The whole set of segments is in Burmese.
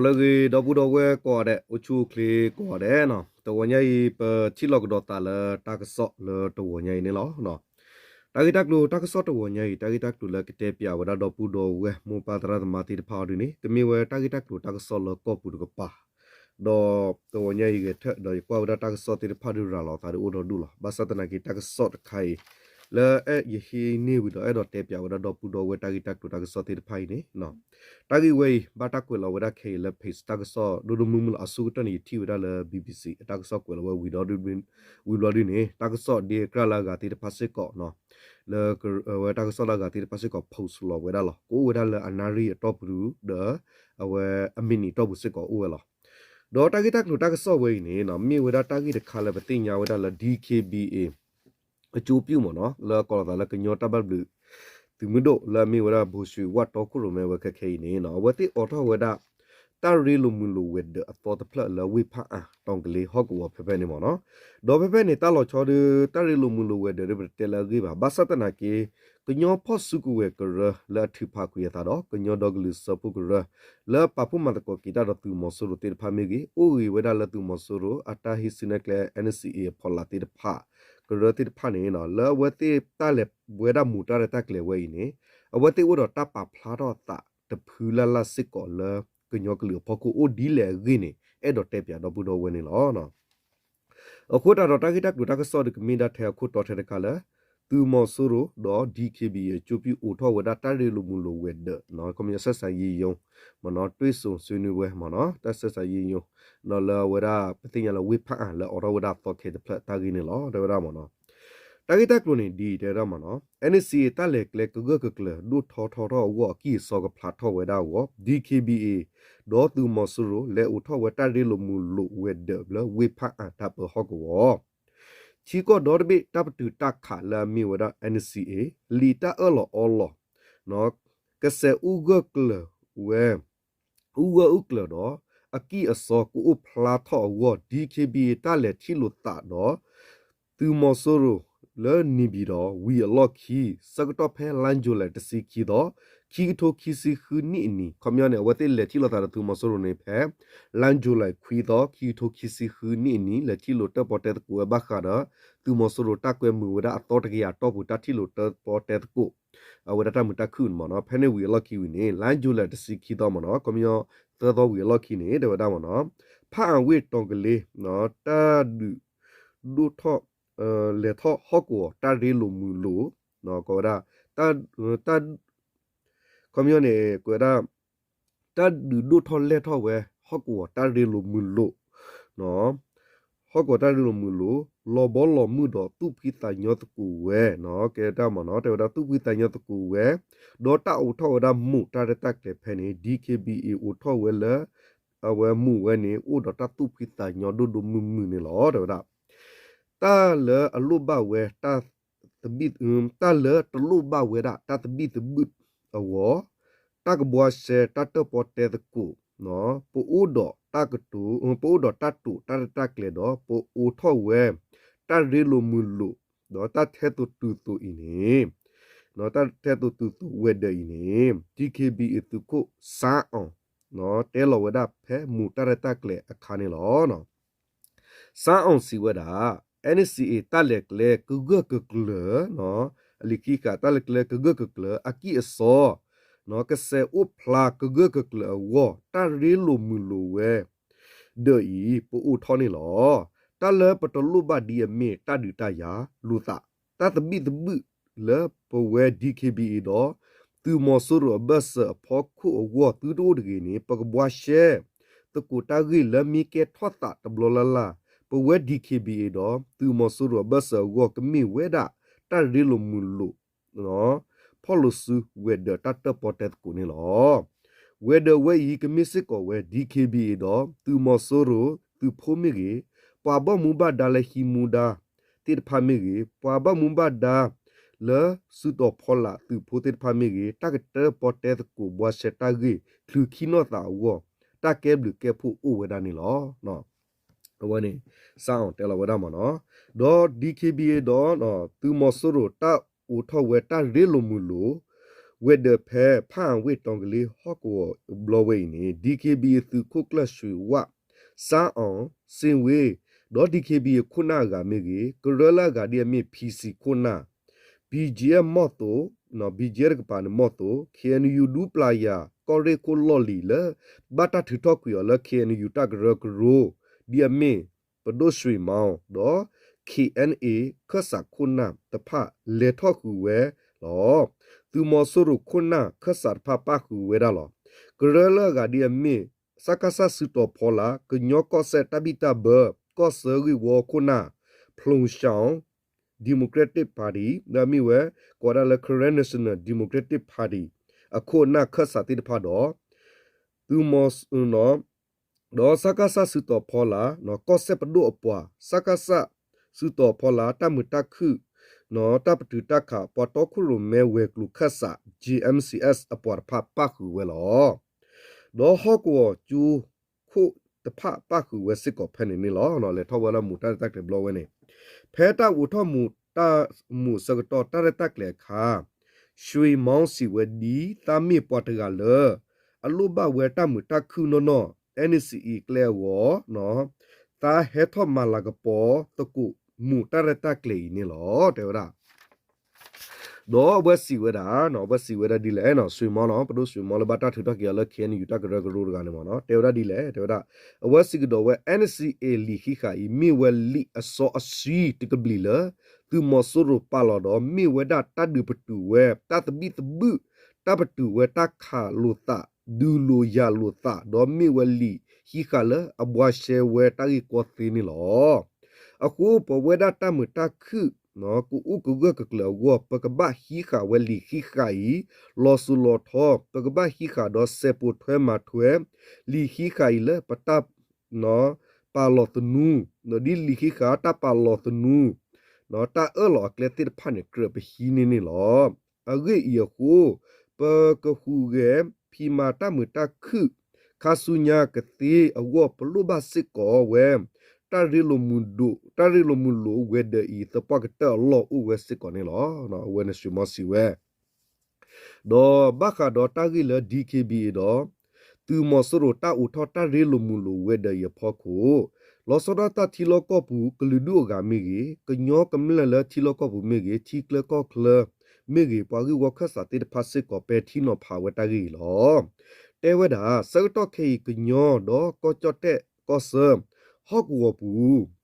lagi dapu dawe ko de uchu kli ko de no to nyai pe chilok do ta le ta ka so le to nyai ni lo no ta ki tak lu ta ka so to nyai ta ki tak lu le kite pya wa da pu do we mu pa tra ma ti pha du ni ke mi we ta ki tak lu ta ka so le ko pu du pa do to nyai ge the do ko wa da ta ka so ti pha du ra lo ta du do du lo ba sa ta na ki ta ka so ta khai le e ye hi ni wi do e do te pya wa da pu do we ta ki tak lu ta ka so ti phai ni no ta ki we ba ta ko lo wa da khe le face ta ka so do do mu mu asu ta ni thi wa da le bbc ta ka so ko lo we do du we lo du ni ta ka so de kra la ga ti pha se ko no le we ta ka so la ga ti pha se ko post lo we da lo ko we da le anari top ru de we amini top se ko we lo do ta ki tak lu ta ka so we ni no mi we da ta ki de kha le ba ti nya we da le dkbaအကျိုးပြုမနော်လာကောလာလာကညောတဘဘလူသူမတို့လာမီဝရဘူရှိဝတ်တော့ကုရမဲဝခခဲနေနော်ဝတိအော်ထဝဒတာရီလူမူလူဝဒအတော်တဖလဝိဖာတောင်ကလေးဟော့ကောဖဖဲနေမနော်ဒေါ်ဖဖဲနေတာလောချောဒတာရီလူမူလူဝဒရဘတဲလာဂိဘာဘာစတနာကေကညောဖော့စုကူဝဲကရလာထီဖာကွေတာတော့ကညောဒေါဂလူစပုကရလာပပူမတကောကီတာတော့သူမဆူရတေဖာမီဂီအိုဝီဝဒလာသူမဆူရအတာဟီစနကလေ NCA ဖော်လာတေဖာကရတိဖာနေနော်လာဝတိတာလေဘွေဒမူတာရတက်လေဝဲနေအဝတိဝတော့တပဖလာတော့တာတဖူလာလာစစ်ကောလာကညောကလူဖကူအိုဒီလေဂိနေအဲ့တော့တက်ပြတော့ဘူးတော့ဝဲနေလောနော်အခုတာတော့တကိတက်လူတကစောဒကမီဒါထဲခုတော်ထဲကလာသူမဆူရတော့ DKB ရဲ့ချူပီအိုထောဝဒတာရီလူမူလိုဝဲဒနော်ကွန်မြူဆက်ဆာရီယုံမနော်တွေးဆုံဆွေးနွေးပွဲမနော်တဆက်ဆာရီယုံနော်လာဝဒပတိညာလဝိဖာလာအော်ဝဒတော့ခေတဖတာဂိနေလောဒေဝရမနော်တာဂိတက်လိုနေဒီတဲ့ရမနော် NCA တက်လေကလေကကကလေဒုထောဝကီစောကဖလာထောဝဒါဝ DKBA ဒေါ်သူမဆူရလေအိုထောဝတာရီလူမူလိုဝဲဒဘလဝိဖာတာပဟောကောချီကိုဒေါ်ဘီတပ်တူတက်ခါလာမီဝဒ NCA လီတာအော်လောနော်ကဆဲဥဂကလဝဲဥကလတော့အကီအစောကူဖလာထောဝ DKB တလက်ချီလို့တာတော့သူမဆူရလဲနီဘီတော့ဝီလော့ခီစကတော့ဖဲလန်ဂျိုလက်တစီခီတော့ခီထိုခီစီခူနီကွန်မြူနီဝတ်လက်ချီလို့တာသူမဆူရနေဖဲလန်ဂျိုလက်ခွီတော့ခီထိုခီစီခူနီလက်ချီလို့တပေါ်တဲ့ကူဘခါတော့သူမဆူရတက်ကွဲမှုဝဒအတော်တကရတော့ဘူးတတိလို့တပေါ်တဲ့ကူဝဒတမတခုမနော်ဖဲနေဝီလော့ခီဝီနေလန်ဂျိုလက်တစီခီတော့မနော်ကွန်မြူသောဝီလော့ခီနေတဲ့ဝဒမနော်ဖာဝေတောင်ကလေးနော်တာဒူထောလေထောဟော့ကိုတာရီလူမူလူနော်ကောဒါတာကွန်မြူနီကောဒါတာဒူထောလေထောဝဲဟော့ကိုတာရီလူမူလူနော်ဟော့ကိုတာရီလူမူလူလောဘောလောမှုတော့သူပိတညောတကူဝဲနော်ကဲတာမနော်တဲ့ဒါသူပိတညောတကူဝဲဒေါ်တာအိုထောဒါမှုတာရတက်လေဖဲနေ DKBA အိုထောဝဲလဲအဝဲမှုဝဲနေအိုဒေါ်တာသူပိတညောဒုမှုနေလောတဲ့ဒါတာလေအလုဘဝဲတာတဘိတာလေတလုဘဝဲတာတာတဘိတဘတ်အဝတာကဘွားရှေတာတပေါ်တဲ့ကူနော်ပူဒတာကတူပူဒတာတူတာတက်လေတော့ပူထောဝဲတာရီလိုမူလိုတော့တာထဲတူအင်းနေနော်တာထဲတူဝဲတဲ့အင်းနေ DKB တူကိုစာအောင်နော်တဲလောဝဲတာဖဲမူတာတက်လေအခါနေလောနော်စာအောင်စီဝဲတာ NCA တက်လက်လေကကလနော်အလီကီကတက်လက်လေကကလအကီအစောနော်ကဆဲဥဖလာကကလဝတာရီလိုမူလိုဝဲဒေီပူထောနေလောတလဲပတလူဘဒီအမေတဒူတယာလူတာတတဘိတဘလေပဝဲ DKBA တော့သူမဆူရဘတ်ဖောက်ခုဝတူတိုဒဂီနေပကဘွားရှဲတကူတာဂီလမီကေထောတာတဘလလာပဝဲ DKBA တော့သူမဆူရဘတ်ဝကမီဝဲတာတရီလိုမူလိုနော်ဖော်လဆူဝဲဒတတပေါ်တက်ကူနေလောဝဲဒဝဲဤကမစ်စကောဝဲ DKBA တော့သူမဆူရသူဖိုမီကြီးပွာဘမူဘဒါလဟီမူဒါတိဖာမီကြီးပွာဘမူဘဒါလေစုတော့ဖော်လာသူဖိုတိဖာမီကြီးတကတပေါ်တက်ကူဘွားစတာကြီးလူခီနောတာဝတကဲဘလူကဲဖူအိုဝဲဒါနေလောနော်ဝနေစောင်းတယ်လဝဒမနော်ဒေါ် DKBA တော့နော်သူမဆူရတာဦးထောဝဲတာရီလိုမူလို with the pair pan with tongli hoko blowing ni DKB thu kokla shui wa sa on sin we do DKB kuna ga me gi gorilla ga dia me PC kuna BGM moto no BGR ka pan moto KNU du playa kore ko loli le bata thu to ku yo le KNU ta gro gro dia me pdo shui mau do KNA ခဆာခုနာတဖလေထောက်ကူဝဲလောသူမဆရုခုနာခဆာဖပကူဝဲဒါလောဂရလဂါဒီအမီစကဆာစတောဖောလာကညောကောဆက်တဘီတာဘကောဆရီဝခုနာဖလုံရှောင်း Democratic Party နာမီဝဲကောရလခရနရှင်နယ် Democratic Party အခုနာခဆာတိတဖတော့သူမစနောဒေါ်စကဆာစတောဖောလာနော်ကောဆက်ပဒိုအပွားစကဆာสุตอพอลาตามุตะคือเนาะตาปตุตะขาปอตอคุรุเมเวกลุคัสสะ GMCS อปอร์พะปะคือเวลอดอฮอกวจูคุตะพะปะคือเวสิกอเพนี่ลอเนาะเลทอวละมุตะตักเตบลอเวนี่เพตาอุทอมุตามุสกตอตะระตักเลคาชุยมองสิเวดีตามีปอตกาเลอลุบะเวตามุตะคือเนาะ NCE เคลวอเนาะตาเฮทอมาลากปอตะกุมูตะระตะเกลนี่หรอเตวดาดอเวสิเวดาเนาะเวสิเวดาดีแลเนาะสวยมอเนาะปะโดสวยมอละบาตาถุตะเกลเคนอยู่ตะกระกระโรกาเนาะเนาะเตวดาดีแลเตวดาเวสิกดอเว NCA ลีခိขาอีมีเวลีอซออซีติกบลีเลตุมอสุรุปาลอดอมีเวดาตะดูปตุเวตะตะบิตะบุตะปตุเวตะขาลุตะดูโลยาลุตะดอมีเวลีခိခါလအဘွားရှဲဝဲတာကြီးကောသီနီလောအခုပဝဲဒတာမတခုနော်ကူဥကူကကလောဝပကဘခိခါဝဲလီခိခါဤလောဆူလောထောပကဘခိခါတော့စေပုထွဲမှာထွဲလီခိခါဤလပတပ်နော်ပါလောတနူနော်ဒီလီခိခါတာပါလောတနူနော်တာလောကလက်တိဖာနေကရပဟီနီနီလောအဂေယခုပကခုကဖီမာတာမတခုคาสุญญากติอวปลุบาสิกอเวตาริโลมุนดุตาริโลมุนโลเวเดอีตปากตะลออุเวสิกอนี่ลอเนาะเวเนสมอสิเวดอบาคาดอตาริล DKB ดอตูมอสโรตาอุทอตาริโลมุนโลเวเดยพอโคลอสดาตาทีโลกอปูกลืดูกามิกีกญอกำลละทีโลกอปูมิกีทีเคลกอเคลมิกีปากิวอคสาติพาสิกอเปทีโนภาวตาริลอเตวดาสกตอเคกญอดอก็จอเตก็เสฮอกวปู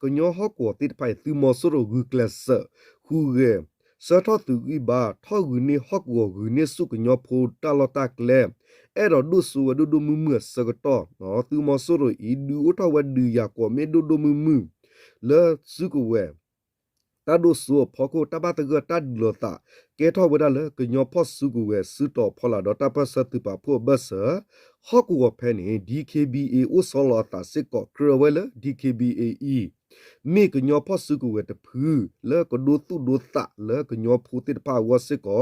กญอฮอกวติดไผตุมอสโรกุกลสฮูเกสะทอตุอีบาทอกุนีฮอกวกุนีสุกญอโพตาลอตากเลเอรอดุสุวดุมุมสกตอเนาะตุมอสโรอีดูอทวดยากอเมดุมุเลสุกเวตาดูสัวพอโคตาบาตกตาดลตาเกทอวดาเลกญอพอสุกเวสุตอพอลาดตาปสตุปาพบสฮอกวเพนี DKBA อุสลอตาสิกอครเวล DKBAE มีกญอพอสุกเวตพือเลกดูตุดูตะเลกญอพูติภาวสิกอ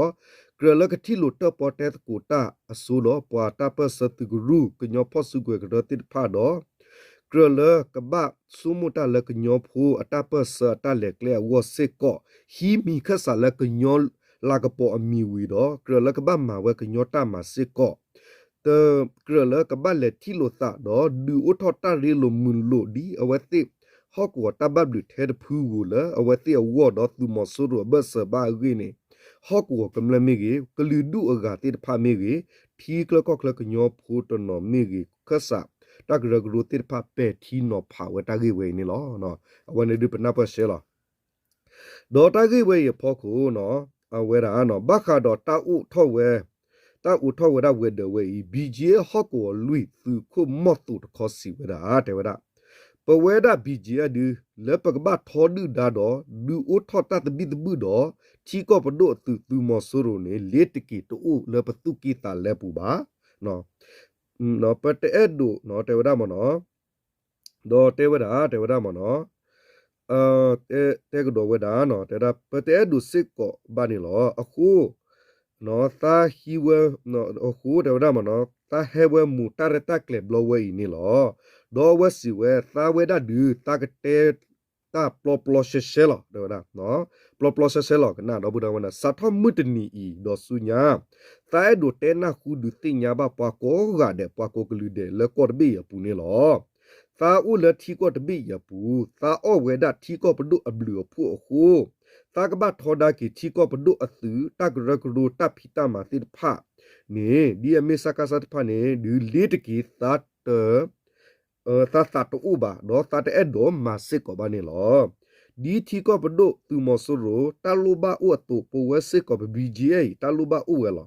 กรเลกที่ลุตปอเตตกูตาอสุโลปาตาปสตุกรูกญอพอสุกเวกรติภาดอกรเลกบะสุมุตาเลกญอพูอตาปสตาเลกเลวสิกอฮีมีคสาเลกญอลากปออมีวีดอกรเลกบะมาเวกญอตามาสิกอเตกรเลกบะเลที่โลตะดอดูอุทอตาริโลมุนโลดีอเวติฮอกวตาบับดุเทดพูวูเลอเวติอวอดอตุมอสุรเบสบากีนีฮอกวกำลมิกีกลืดูอกาติพามิกีทีกลก็กลกญอพูตนอมิกีคสะตากรกรูติพาเปทีนอภาวตากีเวนี่ลอเนาะวันนี้ดูเป็นนับเสลอดอตากีเวพอคูเนาะอเวราเนาะบัคาดอตาอุทอเวตาอุทอเวดาเวเดเวบีเจฮอกวลุยตุคุมอตุตคอสิเวดาเตเวดาปเวดาบีเจอดูเลปกบะทอดูดาดอดูอุทอตาตบิตบุดอทีก็ปโดตุมอสุโรเนเลตกิตอุเลปตุกิตาเลปูบาเนาะเนาะปะเตเอดูเนาะเตวดามอเนาะดอเตวดามอเนาะเตกดอเวดาเนาะเตดาปะเตเอดูสิกอบานี่ลอအခုเนาะตาฮีเวเนาะအခုเตวดามอเนาะตาเฮเวมูตาเรตาเคลบลอเวนี่ลอดอเวสิเวตาเวดาดูตากะเต ตาปลอปลอเชเชลอเด้อดาเนาะปลอปลอเชเชลอกนะดอบุดาวันนะสัทธมุตนีอีดอสุญาตาดูเตนะคูดูติญาบะปะโกกะเดปะโกกลุเดเลกอดบียปูนี่ลอตาอุเลทีกอดบียปูตาอเวดาทีกอปดุอบลือผู้คูตากบะทอดากิทีกอปดุอสือตากระกรูตาพิตามาติพะนี่ดีเมสากาสัตพะนี่ดูเลตกีตาเตตาตาตูบาดอตาเตเอดอมาสิกอบานี่ลอดีทีกอปดุตุมอสโรตาลูบาอวตุปเวสิกอบบีจีเอตาลูบาอเวลอ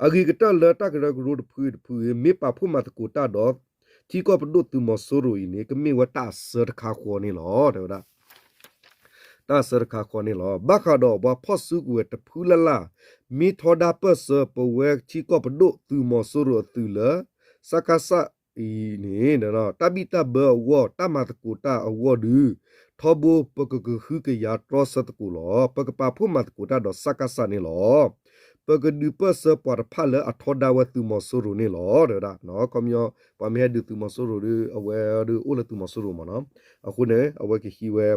อากิกตะเลตากระกรูพืเมปะพุมาตกูตาดอทีกอปดุตุมอสโรอีนี่ก็มีว่าตาเสรคาควนี่ลอเด้อดาตาเสรคาควนี่ลอบาคาดอบาพอสุกเวตพูละลามีทอดาเปเสปเวทีกอปดุตุมอสโรตุเลสักกะสะอีนี่เนาะตาบิตาเบอวอตามาตกูตาอวอดูทอบูปกกฮึกยาตรอสตกูลอปกปาพุมาตกูตาดอสักกะสะนี่ลอปกดูเปเสปอดพะเลอทอดาวตุมอสโรนี่ลอเด้อดาเนาะคอมยอปาเมดูตุมอสโรดูอเวดูอุลตุมอสโรมเนาะအခုねအဝဲကဟီဝဲ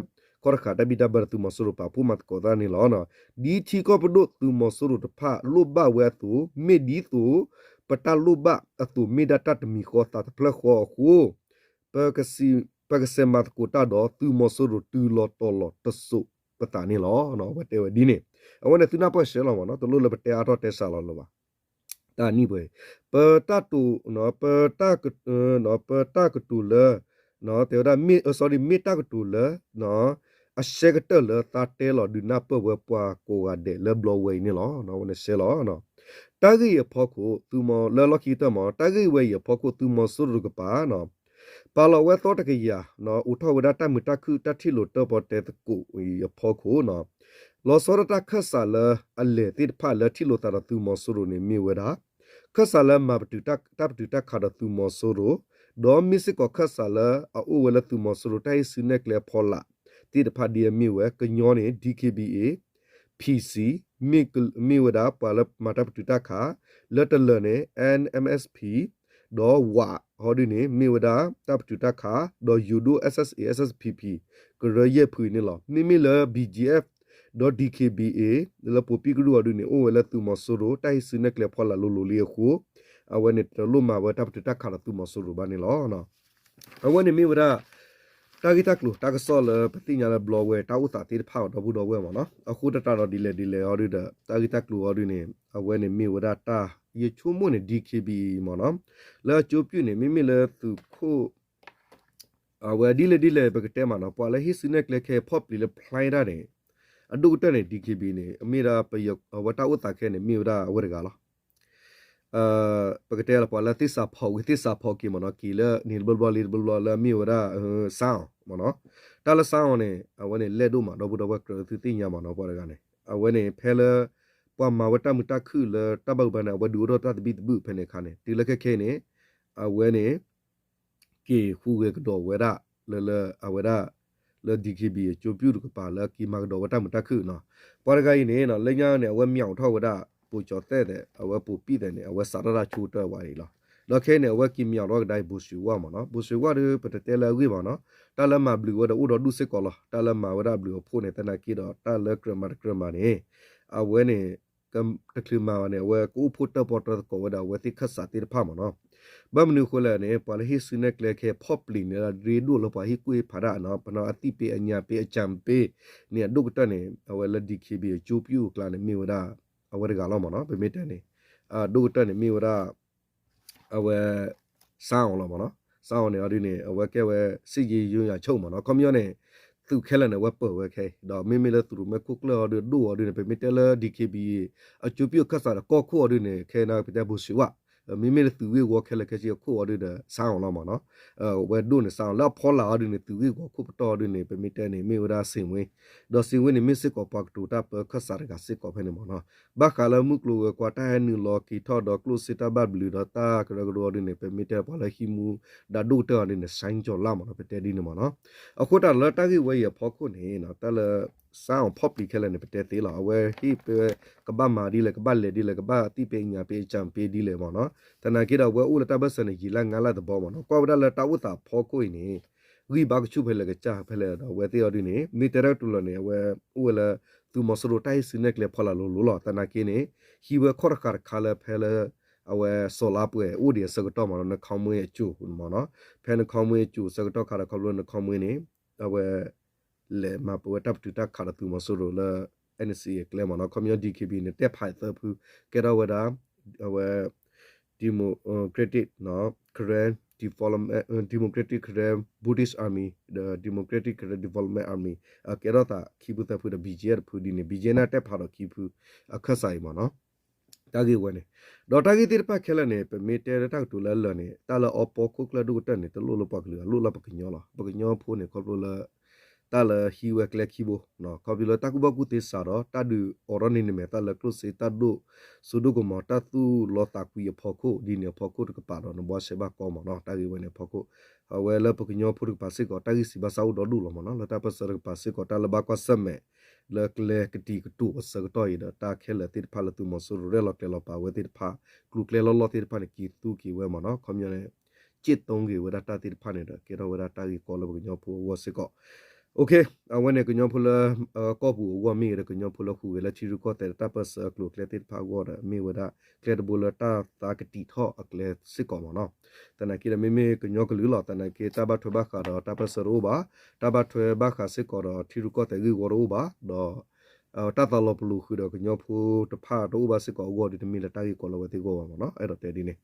ကောရခတာဘီဒါဘတူမဆရပပူမတ်ကောဒါနီလောနော်ဒီချီကောပဒုတူမဆရတဖလုဘဝဲတူမေဒီတူပတလုဘအတူမေဒတတ်မီခောတာဖလခောခုပကစမတ်ကိုတာတော့တူမဆရတူလောတော်လောတဆုပတာနီလောနော်ဝတဲဝဒီနေအဝနဲ့သူနာပရှဲလောမနော်တလို့လပတဲအတော့တဲဆာလောလောပါတာနီပဲပတတူနော်ပတကနော်ပတကတူလနော်တေဒါမီ sorry မီတကတူလနော်အရှက်ကတလတာတဲလောဒုနာပဝပွားကိုကတဲ့လဘလဝဲနေလောနော်ဝနဲ့ရှဲလောနော်တာဂိရဖောခုသူမလလခီတမတာဂိဝဲရဖောခုသူမဆုရကပါနော်ပါလောဝဲသောတကရနော်ဥထဝဒတမတခုတတိလိုတပတဲ့တကူရဖောခုနော်လောစောရတခဆာလအလေတိဖလတိလိုတရသူမဆုရနေမြေဝဒခဆာလမပတူတတပ်တူတခါဒသူမဆုရဒေါ်မစ်ကခဆာလအဝလသူမဆုရတိုင်စနက်ကလေဖောလာတိတဖဒီမြေဝဲကညောနေ DKBA PC မြေဝဒပါလမတပတူတခါလက်တလနေ NMSP ဒေါ်ဝါဟောဒီနေမြေဝဒတပ်တူတခါဒေါ် UDO SSA SSPP ကရရဖွေနေလောမိမိလ BGF ဒေါ် DKBA လပပီကရူအဒုနေအိုဝဲလသူမဆိုရိုတိုင်စနက်ကလေဖောလာလိုလိုလီခုအဝဲနေတလူမှာဝတပ်တူတခါလသူမဆိုရိုဘာနေလောနော်အဝဲနေမြေဝဒတာဂီတက်လူတာကဆောလပတိညာလဘလော့ဝဲတာဥတာတိဖောက်တော့ဘူးတော့ဝဲမနော်အခုတတတော့ဒီလေအော်ဒီတာဂီတက်လူအော်ဒီနေအဝဲနေမြေဝဒတာရေချိုးမွနေ DKB မနော်လာချိုးပြနေမိမိလေသူခိုအဝဲဒီလေဘကတဲမနော်ပွာလေဟိစနက်လေခဲဖော့ပလီလေဖလိုင်းရတယ်အဒုတက်နေ DKB နေအမေရာပယဝတာဥတာခဲနေမြေဝဒအဝဲကလားปกติเราพอละที่สาพอกี่มันเนาะกี่ละนิลบลละมีวระซาวมันเนาะตาละซาวเนี่ยเอาไว้เนี่ยเล็ดดูมาดอกบุดอกกระตือติญามันเนาะพอละกันเนี่ยเอาไว้เนี่ยเพลปอมาวัตมุตะคือละตะบักบันวดูรตะบิดบุเพเนี่ยคันเนี่ยตีละแค่เนี่ยเอาไว้เนี่ยกี่ฮูเวกดอกเวระละเอาเวระละ DKB จูปิวกปาละกี่มากดอกวัตมุตะคือเนาะพอละกันเนี่ยเนาะเลยเนี่ยเนี่ยว่าเหมียวเท่าเวระပူကျော်တဲ့အဝဲပူပြတဲ့နဲ့အဝဲစာရချူတော့ဝါရီလားလောခဲနဲ့အဝဲကီမြောက်တော့ဒိုင်ဘူရှူဝါမနော်ဘူရှူဝါရပတတဲလာဝီပါနော်တာလမဘလူဝဒဥဒဒုစစ်ကောလားတာလမဝဒဘလူဖို့နဲ့တနာကီတော့တာလကရမနေအဝဲနဲ့ကမ်တကလမာနဲ့အဝဲကိုဖို့တပေါ်တော့ကောဝဒဝဲတိခတ်စာတိဖာမနော်ဘမနုခလနဲ့ပါလဟိစနက်လေခဲဖော့ပလီနဲ့ရေဒူလပါဟိကွေဖာရနော်ပနော်အတိပေအညာပေအချမ်ပေနဲ့ဒုကတနဲ့အဝဲလက်ဒီခေဘီချူပြူကလာနဲ့မြေဝဒအဝဲကလောမနော်ဗမေတန်နေဒုတန်နေမြေဝရအဝဲစောင်းလောမနော်စောင်းနေအဒီနေအဝဲကဲဝဲစီကြီးရွရချုပ်မနော်ကွန်မြူနေသူခဲလနေဝဲပေါ်ဝဲခဲတော့မေမေလသူမကုကလောဒူအဒီနေဗမေတလ DKB အချူပြခဆာကောခုအဒီနေခဲနာပတဘူစီဝမိမိသူဝေကိုခဲလခဲစီခုအဒီတဲ့စောင်းလောမနော်ဝဲဒုနေစောင်းလောက်ဖောလာအဒီနေသူဝေကိုခုပတော်အဒီနေဗမေတနေမေဝရစင်ဝဲတော့စင်ဝဲနေမစ်စစ်ကောပတ်တူတာပခဆာရကစစ်ကောဖဲနေမနော်ဘာခါလမှုကလိုကွာတာနူလော်ကီထော်တော့ကလိုစစ်တာဘတ်ဘလူတော့တာကရကရောဒီနေပမီတာပါလာဟီမူဒါဒုတောဒီနေဆိုင်ကြောလာမနော်ပတဲဒီနေမနော်အခုတာလတာကြီးဝဲရဖောက်ခုနေနော်တလဆောင်းဖော့ပလီခဲလည်းနေပတဲသေးလာဝဲဟိပကဘာမာဒီလေကဘာလေဒီလေကဘာတိပေညာပေချမ်ပေဒီလေမနော်တနာကိတော့ဝဲဦးလတာဘဆနေကြီးလာငါလာတဘောမနော်ကွာဝဒလတာဝတာဖောက်ခုနေ ရီဘာကချုဖဲလေကချာဖဲလေတော့ဝဲတေော်ဒီနေမီတရတူလနေဝဲဥလာသူမစရိုတိုင်စနေကလေဖလာလိုလောတနာကင်းနေဟီဝဲခေါ်ခါခါလေဖဲလေအဝဲဆိုလာပွဲဥဒီစကတော့မနခေါမွေကျူမနော်ဖဲနခေါမွေကျူစကတော့ခါခေါလို့နခေါမွေနေအဝဲလေမပွဲတပ်တူတက်ခါသူမစရိုလာ NCA ကလေမနော် community DKB နဲ့တက်ဖိုက်သဖူကဲတော့ဝဒါအဝဲဒီမိုကရက်တစ်နော် current development democratic current Buddhist army the democratic current development army ကဲတော့တာခိဘူးတဖူ the BJR ဖူဒီနေ BJ နာတက်ဖာတော့ခိဖူအခက်ဆိုင်မနော်တာကြီးဝဲနေဒေါ်တာကြီးတိပခဲလနေပမီတဲတောက်တူလလနေတာလအပေါ်ကုကလဒုတက်နေတလို့လပကလလို့လပကညောလာပကညောဖိုးနေခေါ်လို့လတာလဟီဝက်လက်ခိဘနော်ခေါ်ပြီးလတကူဘကူတေစာတော့တဒူအော်ရနေနေမတာလကလုစေတဒုစုဒုကမတသူလောတာကူရဖို့ကိုဒီနေဖို့ကိုတကပါတော့နဘောဆေဘကောမနော်တာကြီးဝနေဖို့ကိုဝဲလပကညောဖုတ်ပါစေကိုတာကြီးစီဘဆောက်တော့ဒူလမနော်လတာပစရပါစေကိုတာလဘကွာစမဲလကလေကတိကတူစကတော့ရတာခဲလတိဖာလတူမဆူရဲလကလေလပါဝဲတိဖာကလုကလေလောတိဖာနေကီတူကီဝဲမနော်ကွန်မြူနီจิตตงกีวดาตาติพาne da ke ro wada ta gi ko lo bu nyo phu wo se ko okay when ke nyo phu la ko bu wo mi re ke nyo phu lo khu la chi ru ko te ta pas klo kle ti pha wo da mi wada kle bu la ta ke ti tho akle se ko mo no ta na ki da mi ke nyo ke lu lo ta na ke ta ba thwe ba kha do ta pas ro ba ta ba thwe ba kha se ko do thi ru ko te gi wo ro ba do ta ta lo plu khu do ke nyo phu ta pha do ba se ko wo di mi la ta gi ko lo we ti ko ba mo no ai do te di ne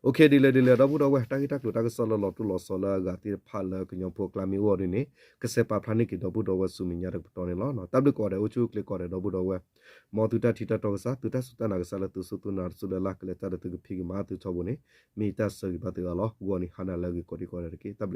okay di le da bu do we ta gi ta klo ta ke so lo tu lo so la ga ti pha la ke nyo phu kla mi wo di ne ke se pa phani ki do bu do we su mi nya de to ne lo no tab de ko de o chu kle ko de do bu do we mo tu ta thi ta to sa tu ta su ta na ga sa la tu su tu na su la ke le ta de tu ki phi ma tu cho bu ne mi ta sa gi ba te lo wo ni hana la gi ko di ko de ke tab